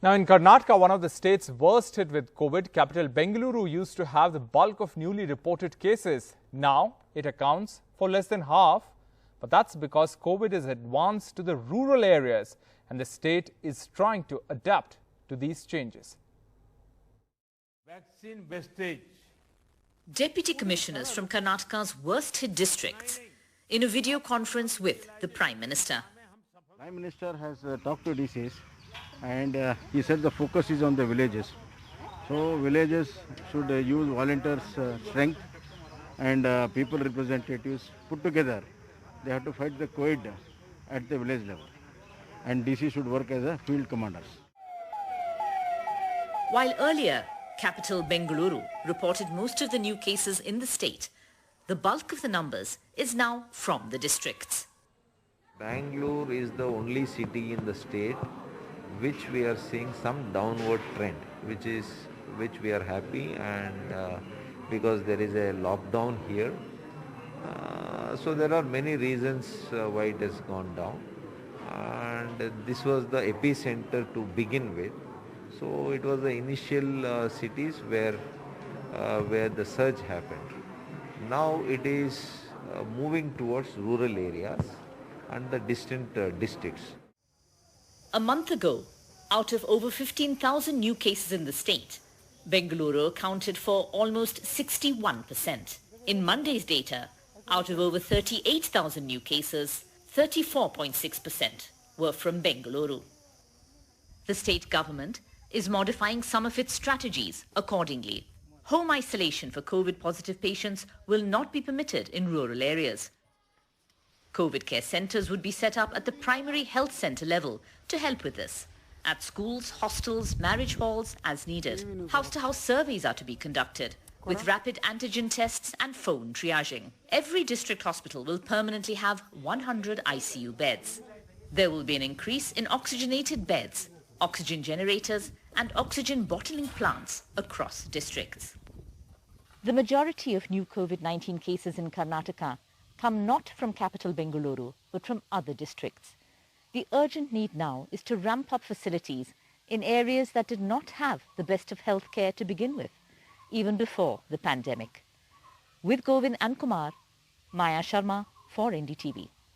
Now in Karnataka, one of the states worst hit with COVID, capital Bengaluru used to have the bulk of newly reported cases. Now it accounts for less than half. But that's because COVID is advanced to the rural areas and the state is trying to adapt to these changes. Vaccine wastage. Deputy commissioners from Karnataka's worst hit districts in a video conference with the Prime Minister. Prime Minister has talked to DCs and he said the focus is on the villages. So villages should use volunteers' strength and people representatives put together. They have to fight the COVID at the village level. And DC should work as a field commanders. While earlier, capital Bengaluru reported most of the new cases in the state, the bulk of the numbers is now from the districts. Bangalore is the only city in the state which we are seeing some downward trend, which we are happy, and because there is a lockdown here. So there are many reasons why it has gone down, and this was the epicenter to begin with. So it was the initial cities where the surge happened. Now it is moving towards rural areas and the distant districts. A month ago, out of over 15,000 new cases in the state, Bengaluru accounted for almost 61%. In Monday's data, out of over 38,000 new cases, 34.6% were from Bengaluru. The state government is modifying some of its strategies accordingly. Home isolation for COVID-positive patients will not be permitted in rural areas. COVID care centres would be set up at the primary health centre level to help with this. At schools, hostels, marriage halls as needed. House-to-house surveys are to be conducted with rapid antigen tests and phone triaging. Every district hospital will permanently have 100 ICU beds. There will be an increase in oxygenated beds, oxygen generators and oxygen bottling plants across districts. The majority of new COVID-19 cases in Karnataka come not from capital Bengaluru, but from other districts. The urgent need now is to ramp up facilities in areas that did not have the best of health care to begin with, even before the pandemic. With Govind and Kumar, Maya Sharma for NDTV.